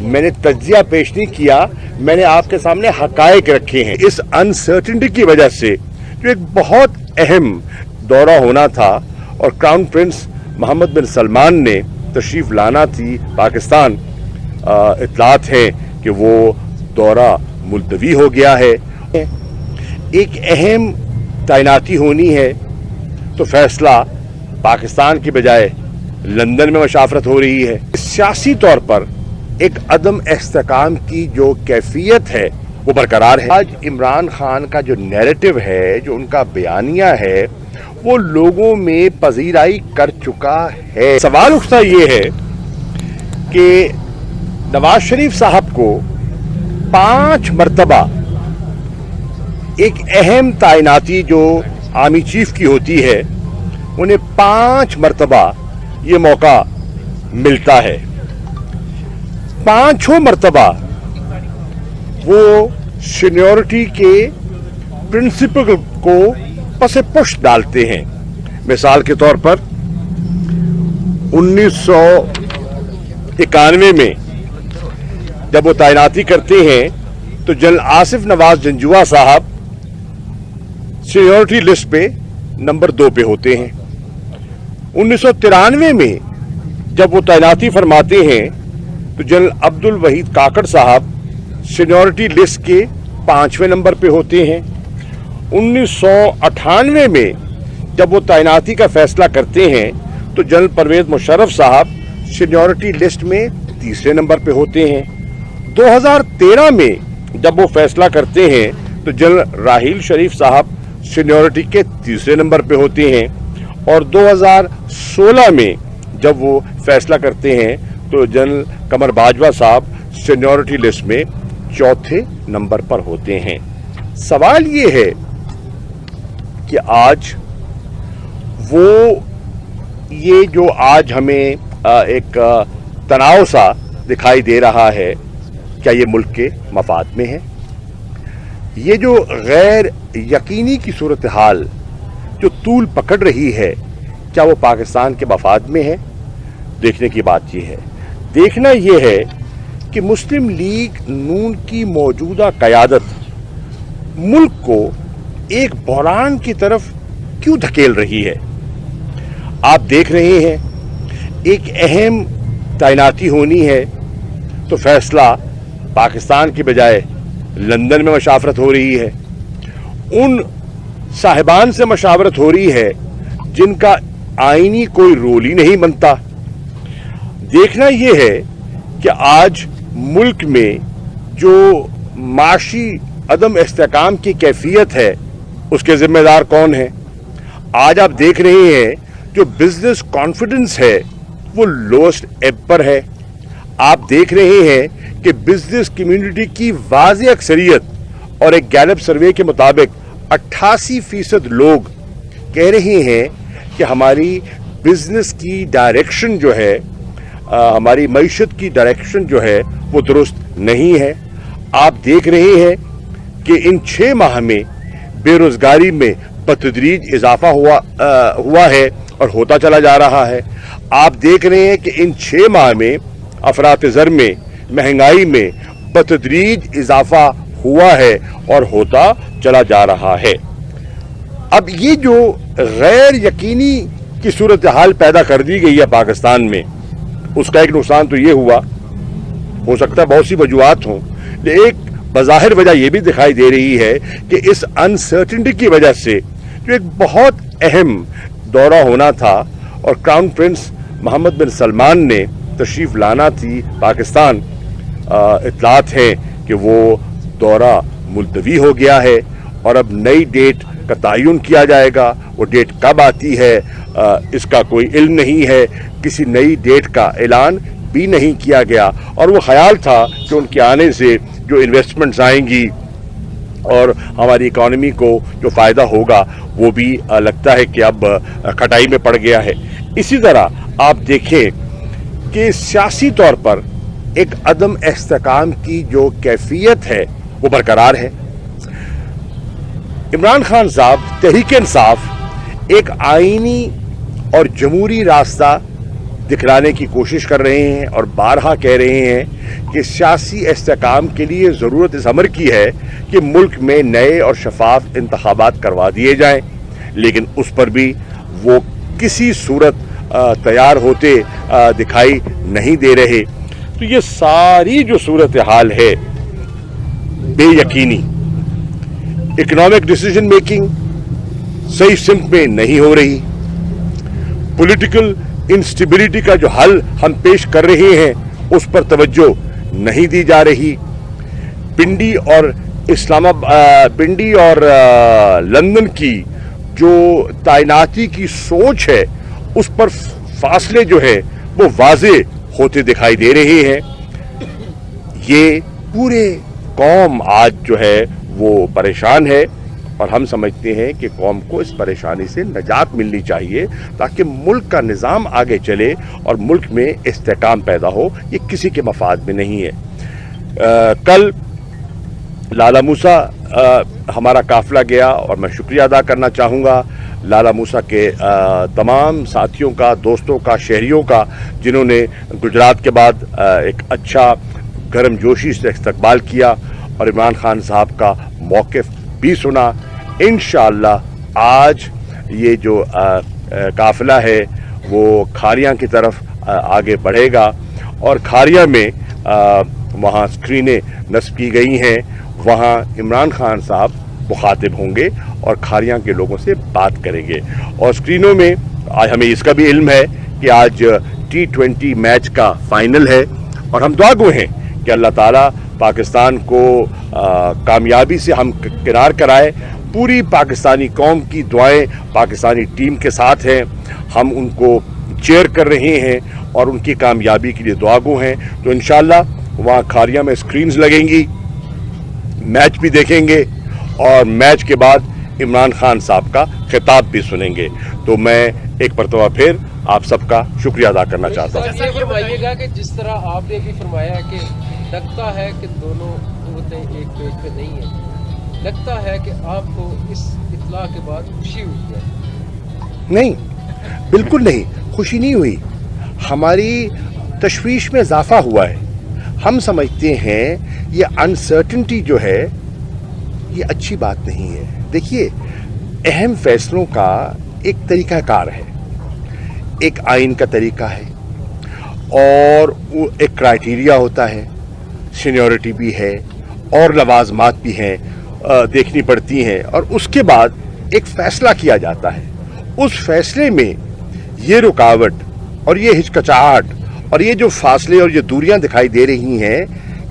मैंने तज्जिया पेश नहीं किया, मैंने आपके सामने हकायक रखे हैं। इस अनसर्टिनिटी की वजह से जो एक बहुत अहम दौरा होना था और क्राउन प्रिंस मोहम्मद बिन सलमान ने तशरीफ लाना थी पाकिस्तान, इत्तलात है कि वो दौरा मुलतवी हो गया है। एक अहम तैनाती होनी है तो फैसला पाकिस्तान की बजाय लंदन में मशावरत हो रही है। सियासी तौर पर एक अदम इस्तेकाम की जो कैफियत है वो बरकरार है। आज इमरान खान का जो नैरेटिव है, जो उनका बयानिया है, वो लोगों में पजीराई कर चुका है। सवाल उठता ये है कि नवाज शरीफ साहब को 5 मरतबा एक अहम तैनाती जो आर्मी चीफ की होती है, उन्हें 5 मरतबा ये मौका मिलता है। 5 मरतबा वो सीनियरिटी के प्रिंसिपल को पसे पुश डालते हैं। मिसाल के तौर पर 1991 में जब वो तैनाती करते हैं तो जनरल आसिफ नवाज जंजुआ साहब सीनियरिटी लिस्ट पे नंबर 2 पे होते हैं। 1993 में जब वो तैनाती फरमाते हैं तो जनरल अब्दुल वहीद काकड़ साहब सीनियरिटी लिस्ट के 5वें नंबर पे होते हैं। 1998 में जब वो तैनाती का फैसला करते हैं तो जनरल परवेज मुशर्रफ साहब सीनियरिटी लिस्ट में 3रे नंबर पे होते हैं। 2013 में जब वो फैसला करते हैं तो जनरल राहील शरीफ साहब सीनियरिटी के 3रे नंबर पे होते हैं और 2016 में जब वो फैसला करते हैं तो जनरल कमर बाजवा साहब सीनियरिटी लिस्ट में 4थे नंबर पर होते हैं। सवाल ये है कि आज ये जो आज हमें एक तनाव सा दिखाई दे रहा है, क्या ये मुल्क के मफाद में है? ये जो गैर यकीनी की सूरत हाल जो तूल पकड़ रही है, क्या वो पाकिस्तान के मफाद में है? देखने की बात ये है। देखना ये है कि मुस्लिम लीग नून की मौजूदा क़यादत मुल्क को एक बहरान की तरफ क्यों धकेल रही है। आप देख रहे हैं एक अहम तैनाती होनी है तो फैसला पाकिस्तान की बजाय लंदन में मशावरत हो रही है। उन साहिबान से मशावरत हो रही है जिनका आईनी कोई रोल ही नहीं बनता। देखना यह है कि आज मुल्क में जो माशी अदम इस्तेकाम की कैफियत है उसके जिम्मेदार कौन है। आज आप देख रहे हैं जो बिजनेस कॉन्फिडेंस है वो लोएस्ट एब पर है। आप देख रहे हैं कि बिजनेस कम्युनिटी की वाज़ेह अक्सरियत और एक गैलप सर्वे के मुताबिक 88% लोग कह रहे हैं कि हमारी बिजनेस की डायरेक्शन जो है, हमारी मईशत की डायरेक्शन जो है वो दुरुस्त नहीं है। आप देख रहे हैं कि इन 6 माह में बेरोजगारी में बतदरीज इजाफा हुआ है और होता चला जा रहा है। आप देख रहे हैं कि इन 6 माह में अफरात ज़र में, महंगाई में बतदरीज इजाफा हुआ है और होता चला जा रहा है। अब ये जो गैर यकीनी की सूरत हाल पैदा कर दी गई है पाकिस्तान में, उसका एक नुकसान तो ये हुआ, हो सकता है बहुत सी वजूहात हों, लेकिन एक बज़ाहिर वजह यह भी दिखाई दे रही है कि इस अनसर्टिनिटी की वजह से जो एक बहुत अहम दौरा होना था और क्राउन प्रिंस मोहम्मद बिन सलमान ने तशरीफ लाना थी पाकिस्तान, इत्तलात है कि वो दौरा मुलतवी हो गया है और अब नई डेट का तयन किया जाएगा। वो डेट कब आती है इसका कोई इल्म नहीं है, किसी नई डेट का ऐलान भी नहीं किया गया और वो ख्याल था कि उनके आने से जो इन्वेस्टमेंट्स आएंगी और हमारी इकॉनमी को जो फ़ायदा होगा वो भी लगता है कि अब खटाई में पड़ गया है। इसी तरह आप देखें कि सियासी तौर पर एक अदम इस्तेकाम की जो कैफियत है वो बरकरार है। इमरान खान साहब तहरीक इंसाफ एक आईनी और जमहूरी रास्ता दिखलाने की कोशिश कर रहे हैं और बारहा कह रहे हैं کہ सियासी इस्तेहकाम के लिए ज़रूरत इस अमर की है कि मुल्क में नए और शफाफ इंतखाबात करवा दिए जाएं, लेकिन उस पर भी वो किसी सूरत तैयार होते दिखाई नहीं दे रहे। तो ये सारी जो सूरत हाल है बेयकीनी, इकोनॉमिक डिसीजन मेकिंग सही सिमत में नहीं हो रही, पॉलिटिकल इंस्टेबिलिटी का जो हल हम पेश कर रहे हैं उस पर तवज्जो नहीं दी जा रही, पिंडी और लंदन की जो तैनाती की सोच है उस पर फासले जो है वो वाजे होते दिखाई दे रहे हैं। ये पूरे कौम आज जो है वो परेशान है और हम समझते हैं कि कौम को इस परेशानी से निजात मिलनी चाहिए ताकि मुल्क का निज़ाम आगे चले और मुल्क में इस्तेहकाम पैदा हो। ये किसी के मफाद में नहीं है। कल लाला मूसा हमारा काफिला गया और मैं शुक्रिया अदा करना चाहूँगा लाला मूसा के तमाम साथियों का, दोस्तों का, शहरियों का, जिन्होंने गुजरात के बाद एक अच्छा गर्मजोशी से इस्तकबाल किया और इमरान खान साहब का मौक़िफ़ भी सुना। इंशाअल्लाह आज ये जो काफिला है वो खारियां की तरफ आगे बढ़ेगा और खारियां में वहाँ स्क्रीनें नस्ब की गई हैं, वहाँ इमरान खान साहब मुखातिब होंगे और खारियां के लोगों से बात करेंगे। और स्क्रीनों में आज हमें इसका भी इल्म है कि आज T20 मैच का फाइनल है और हम दुआ गो हैं कि अल्लाह ताला पाकिस्तान को कामयाबी से हम किनार कराए। पूरी पाकिस्तानी कौम की दुआएं पाकिस्तानी टीम के साथ हैं, हम उनको चेयर कर रहे हैं और उनकी कामयाबी के लिए दुआ गो हैं। तो इंशाअल्लाह वहाँ खारिया में स्क्रीन्स लगेंगी, मैच भी देखेंगे और मैच के बाद इमरान खान साहब का खिताब भी सुनेंगे। तो मैं एक मरतबा फिर आप सबका शुक्रिया अदा करना चाहता हूँ। ये फरमाइएगा कि जिस तरह आपने भी फरमाया कि लगता है कि दोनों कुव्वतें एक पेज पे नहीं है, लगता है कि आपको इस इत्तला के बाद खुशी हुई है? नहीं, बिल्कुल नहीं, खुशी नहीं हुई, हमारी तशवीश में इजाफा हुआ है। हम समझते हैं ये अनसर्टेनिटी जो है ये अच्छी बात नहीं है। देखिए, अहम फैसलों का एक तरीक़ाकार है, एक आइन का तरीका है और वो एक क्राइटेरिया होता है, सीनियरिटी भी है और लवाजमात भी हैं, देखनी पड़ती हैं और उसके बाद एक फ़ैसला किया जाता है। उस फैसले में ये रुकावट और ये हिचकिचाहट और ये जो फासले और ये दूरियां दिखाई दे रही हैं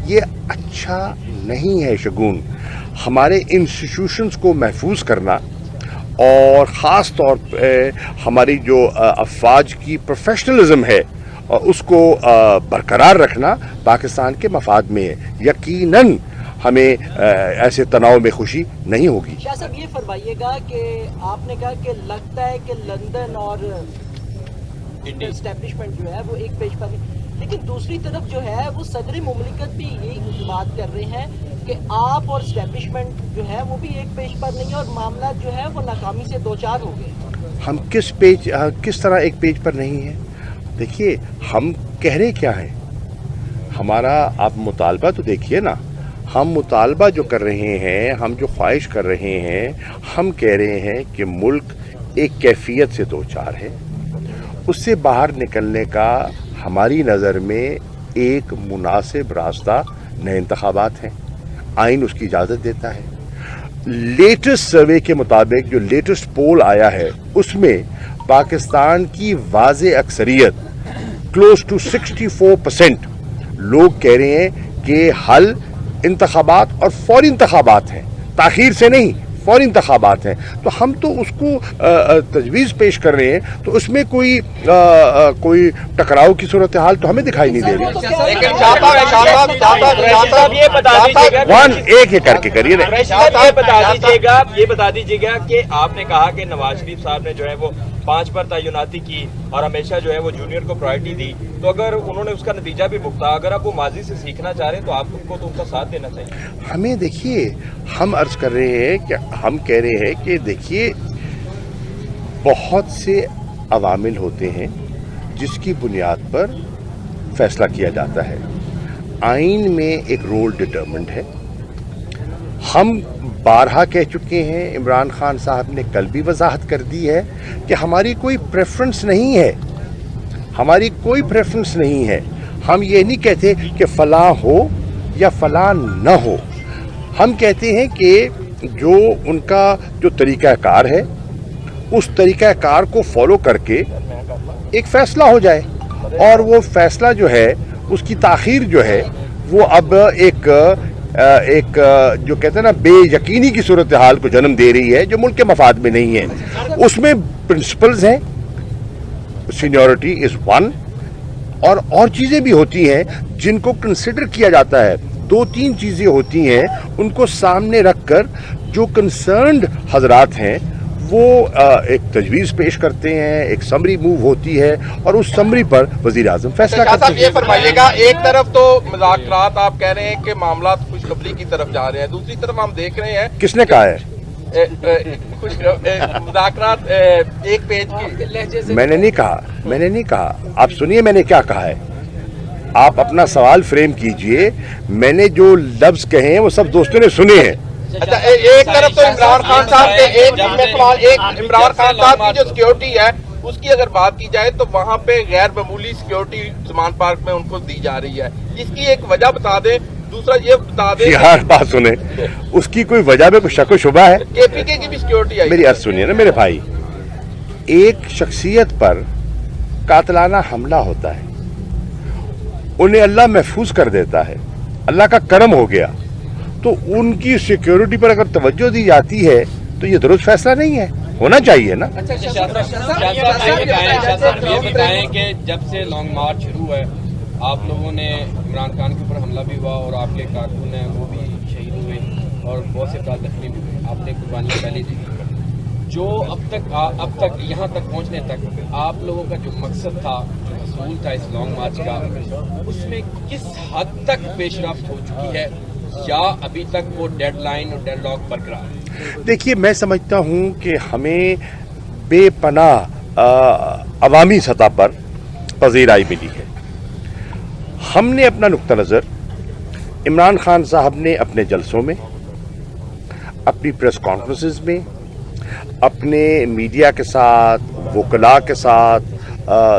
ये अच्छा नहीं है शगुन। हमारे इंस्टीट्यूशंस को महफूज करना और ख़ास तौर पर हमारी जो अफवाज की प्रोफेशनलिज्म है उसको बरकरार रखना पाकिस्तान के मफाद में है। यकीनन हमें ऐसे तनाव में खुशी नहीं होगी। शाह साहब ये फरमाइएगा कि आपने कहा कि लगता है कि लंदन और एस्टेब्लिशमेंट जो है वो एक पेज पर है, लेकिन दूसरी तरफ जो है वो सदर मुमलिकत भी यही बात कर रहे हैं कि आप और एस्टेब्लिशमेंट जो है वो भी एक पेज पर नहीं है और मामला जो है वो नाकामी से दो चार हो गए। हम किस तरह एक पेज पर नहीं है? देखिए, हम कह रहे क्या हैं, हमारा आप मुतालबा तो देखिए ना, हम मुतालबा जो कर रहे हैं, हम जो ख्वाहिश कर रहे हैं, हम कह रहे हैं कि मुल्क एक कैफियत से दो चार है, उससे बाहर निकलने का हमारी नज़र में एक मुनासिब रास्ता नए इंतखाबात हैं, आइन उसकी इजाज़त देता है। लेटेस्ट सर्वे के मुताबिक जो लेटेस्ट पोल आया है उसमें पाकिस्तान की वाज़े अक्सरियत क्लोज टू 64% लोग कह रहे हैं कि हल इंतखाबात और फौरी इंतखाबात हैं, ताख़ीर से नहीं, फौरी इंतखाबात हैं। तो हम तो उसको तजवीज़ पेश कर रहे हैं, तो उसमें कोई टकराव की सूरत हाल तो हमें दिखाई नहीं दे रही। वन एक करके करिए ना। ये बता दीजिएगा कि आपने कहा कि नवाज शरीफ साहब ने जो है वो 5 पर तैनाती की और हमेशा जो है वो जूनियर को प्रायोरिटी दी, तो अगर उन्होंने उसका नतीजा भी भुगता, अगर आप वो माजी से सीखना चाह रहे हैं तो आपको तो उनका साथ देना चाहिए। हमें देखिए, हम अर्ज कर रहे हैं कि हम कह रहे हैं कि देखिए, बहुत से अवामिल होते हैं जिसकी बुनियाद पर फैसला किया जाता है। आइन में एक रोल डिटरमिन्ड है। हम बारहा कह चुके हैं, इमरान खान साहब ने कल भी वजाहत कर दी है कि हमारी कोई प्रेफरेंस नहीं है, हमारी कोई प्रेफरेंस नहीं है। हम ये नहीं कहते कि फ़लाँ हो या फ़लाँ न हो, हम कहते हैं कि जो उनका जो तरीक़ाकार है उस तरीक़ाकार को फॉलो करके एक फ़ैसला हो जाए, और वो फ़ैसला जो है उसकी ताख़ीर जो है वो अब एक जो कहते हैं ना बेयकीनी की सूरत हाल को जन्म दे रही है जो मुल्क के मफाद में नहीं है। उसमें प्रिंसिपल्स हैं, सीनियरिटी इज़ वन, और चीज़ें भी होती हैं जिनको कंसिडर किया जाता है। 2-3 चीज़ें होती हैं, उनको सामने रखकर जो कंसर्न्ड हजरात हैं वो एक तजवीज़ पेश करते हैं, एक समरी मूव होती है, और उस समरी पर वज़ीर आज़म फैसला करते हैं। ये फरमाइएगा, एक तरफ तो मुज़ाकरात आप कह रहे हैं कि मामला खुशखबरी की तरफ जा रहे हैं, दूसरी तरफ हम देख रहे हैं किसने कहा है मुज़ाकरात एक पेज की लहजे से मैंने नहीं कहा, आप सुनिए मैंने क्या कहा है। आप अपना सवाल फ्रेम कीजिए, मैंने जो लफ्ज़ कहे हैं वो सब दोस्तों ने सुने हैं। अच्छा, एक तरफ तो इमरान खान साहब के एक इमरान खान साहब की जो सिक्योरिटी है उसकी अगर बात की जाए तो वहाँ पे गैर मामूली सिक्योरिटी ज़मान पार्क में उनको दी जा रही है, इसकी एक वजह बता दें। दूसरा ये बता दें, यार बात सुने, उसकी कोई वजह में कोई शक व शुबा है? केपीके की भी सिक्योरिटी आई। मेरी अर्ज सुनिए ना मेरे भाई, एक शख्सियत पर कातलाना हमला होता है, उन्हें अल्लाह महफूज कर देता है, अल्लाह का करम हो गया, तो उनकी सिक्योरिटी पर अगर तवज्जो दी जाती है तो ये दुरुस्त फैसला नहीं है, होना चाहिए ना। ये बताएं कि जब से लॉन्ग मार्च शुरू है आप लोगों ने इमरान खान के ऊपर हमला भी हुआ और आपके कारकुन हैं वो भी शहीद हुए और बहुत से अफराद जख्मी भी हुए, आपने कुर्बानियाँ पहले दी। जो अब तक यहाँ तक पहुँचने तक आप लोगों का जो मकसद था, जो हसूल था इस लॉन्ग मार्च का, उसमें किस हद तक पेशरफ्त हो चुकी है या अभी तक वो डेडलाइन और डेडलॉक बरकरार है? देखिए, मैं समझता हूँ कि हमें बेपनाह अवामी सतह पर पजीराई मिली है। हमने अपना नुक्ता नज़र इमरान खान साहब ने अपने जलसों में, अपनी प्रेस कॉन्फ्रेंसेस में, अपने मीडिया के साथ, वकला के साथ,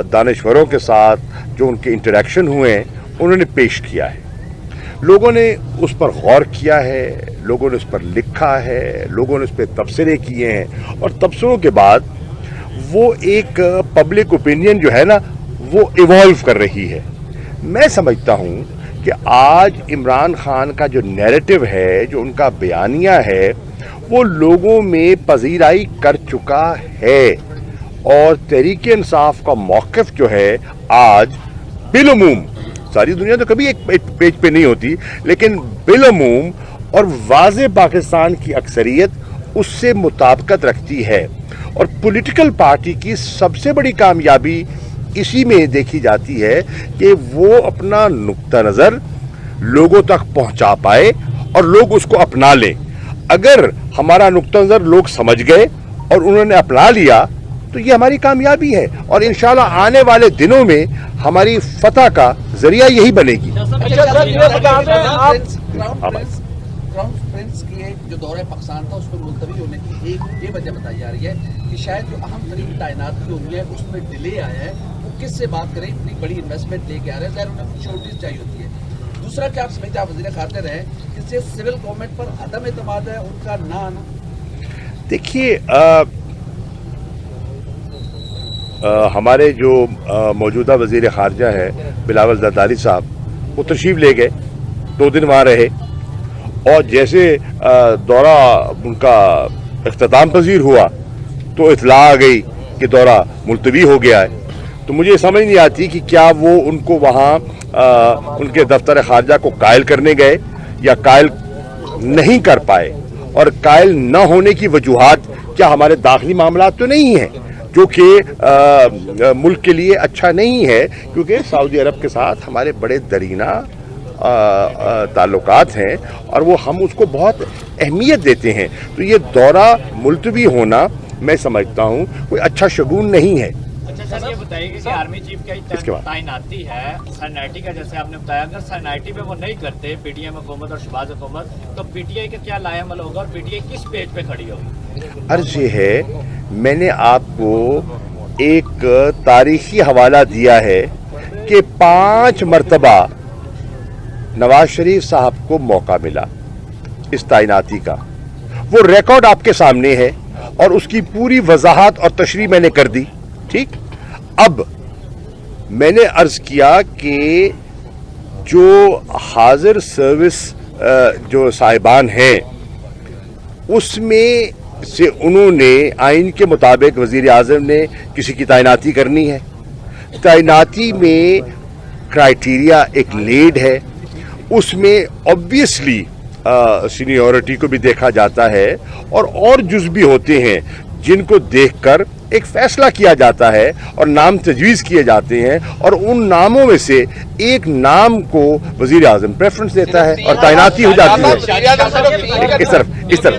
दानिश्वरों के साथ जो उनके इंटरेक्शन हुए हैं उन्होंने पेश किया है। लोगों ने उस पर गौर किया है, लोगों ने उस पर लिखा है, लोगों ने उस पर तबसरे किए हैं, और तबसरों के बाद वो एक पब्लिक ओपिनियन जो है ना वो इवॉल्व कर रही है। मैं समझता हूँ कि आज इमरान खान का जो नैरेटिव है, जो उनका बयानिया है, वो लोगों में पजीराई कर चुका है, और तहरीक इंसाफ का मौक़िफ़ जो है आज बिलअमूम, सारी दुनिया तो कभी एक पेज पे नहीं होती, लेकिन बिलअमूम और वाज़े पाकिस्तान की अक्सरियत उससे मुताबिकत रखती है। और पॉलिटिकल पार्टी की सबसे बड़ी कामयाबी इसी में देखी जाती है कि वो अपना नुक्ता नज़र लोगों तक पहुंचा पाए और लोग उसको अपना लें। अगर हमारा नुक्ता नज़र लोग समझ गए और उन्होंने अपना लिया तो ये हमारी कामयाबी है, और इंशाल्लाह आने वाले दिनों में हमारी फतह का जरिया यही बनेगी। क्राउन प्रिंस के जो दौरे पाकिस्तान था उसमें मुलतवी होने की एक ये वजह बताई जा रही है कि शायद जो अहम तरीन तैनाती हुई है उसमें डिले आया है। वो किससे बात करें, इतनी बड़ी इन्वेस्टमेंट लेके आ रहे हैं, उन्हें कुछ शॉर्टेज चाहिए होती है। दूसरा, क्या आप समझते हैं, आप वज़ीर खारजा रहे, इससे सिविल गवर्नमेंट पर अदम एतमाद है उनका ना आना? देखिए, हमारे जो मौजूदा वज़ीर खारजा है बिलावल ज़रदारी साहब, वो तशरीफ़ ले गए, 2 दिन वहाँ रहे, और जैसे दौरा उनका इख्तिताम पजीर हुआ तो इत्तला आ गई कि दौरा मुलतवी हो गया है। तो मुझे समझ नहीं आती कि क्या वो उनको वहाँ उनके दफ्तर खारजा को कायल करने गए या कायल नहीं कर पाए, और कायल न होने की वजूहात क्या हमारे दाखिली मामला तो नहीं हैं, जो कि मुल्क के लिए अच्छा नहीं है, क्योंकि सऊदी अरब के साथ हमारे बड़े दरीना ताल्लुकात हैं और वो हम उसको बहुत अहमियत देते हैं। तो ये दौरा मुलतवी होना मैं समझता हूँ कोई अच्छा शगुन नहीं है। सर ये बताइए कि आर्मी चीफ इसके की बाद। तैनाती है सनआईटी का, जैसे आपने बताया, अगर सनआईटी में वो नहीं करते पीटीआई हुकूमत और शहबाज हुकूमत, तो पीटीआई का क्या लायामल होगा और पीटीआई किस पेज पे खड़ी होगी? अर्ज ये है, मैंने आपको एक तारीखी हवाला दिया है कि 5 मरतबा नवाज शरीफ साहब को मौका मिला इस तैनाती का, वो रिकॉर्ड आपके सामने है और उसकी पूरी वजाहत और तशरीह मैंने कर दी। ठीक, अब मैंने अर्ज किया कि जो हाजिर सर्विस जो साहिबान हैं उसमें से उन्होंने आइन के मुताबिक वजीर आज़म ने किसी की तैनाती करनी है। तैनाती में क्राइटेरिया एक लेड है, उसमें ऑब्वियसली सीनियरिटी को भी देखा जाता है और जुज़ भी होते हैं जिनको देखकर एक फैसला किया जाता है और नाम तजवीज़ किए जाते हैं और उन नामों में से एक नाम को वजीर आज़म प्रेफरेंस देता है और तैनाती हो जाती है। इस तरफ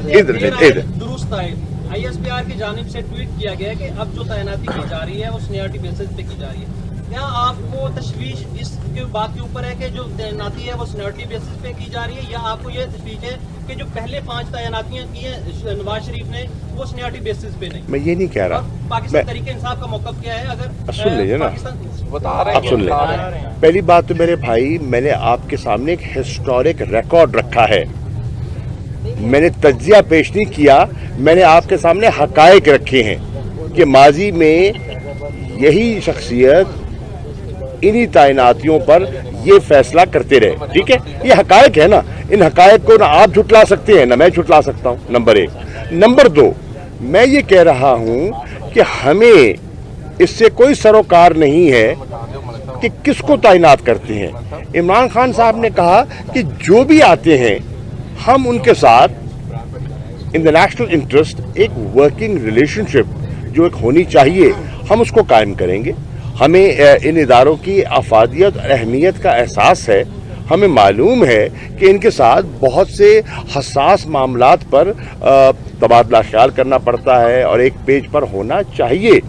दुरुस्त है। ISPR की जानिब से ट्वीट किया गया है कि अब जो तैनाती की जा रही है वो सीनियरिटी बेसिस पे की जा रही है। क्या आपको तशवीश इस बात के ऊपर है कि जो तैनाती है वो सीनियरिटी बेसिस पे की जा रही है, या आपको ये तशवीश है कि जो पहले 5 तैनातियां की हैं नवाज शरीफ ने वो सीनियरिटी बेसिस पे नहीं? मैं ये नहीं कह रहा, पाकिस्तान तरीके इंसाफ का मौक़िफ़ क्या है? अगर सुन लीजिए ना, बता रहे आप सुन लें। पहली बात तो मेरे भाई, मैंने आपके सामने एक हिस्टोरिक रिकॉर्ड रखा है, मैंने तज्जिया पेश नहीं किया, मैंने आपके सामने हकायक रखे हैं कि माजी में यही शख्सियत इन्हीं तैनातियों पर ये फैसला करते रहे। ठीक है, ये हकायक है ना, इन हकायक को ना आप झुटला सकते हैं ना मैं झुटला सकता हूं, नंबर 1। नंबर 2, मैं ये कह रहा हूं कि हमें इससे कोई सरोकार नहीं है कि किसको तैनात करते हैं। इमरान खान साहब ने कहा कि जो भी आते हैं हम उनके साथ इन द नेशनल इंटरेस्ट एक वर्किंग रिलेशनशिप जो एक होनी चाहिए हम उसको कायम करेंगे। हमें इन इदारों की अफादियत और अहमियत का एहसास है, हमें मालूम है कि इनके साथ बहुत से हसास मामलात पर तबादला ख्याल करना पड़ता है और एक पेज पर होना चाहिए।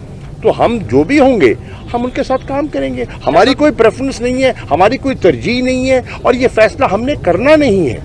तो हम जो भी होंगे हम उनके साथ काम करेंगे, हमारी कोई प्रेफरेंस नहीं है, हमारी कोई तरजीह नहीं है और ये फैसला हमने करना नहीं है।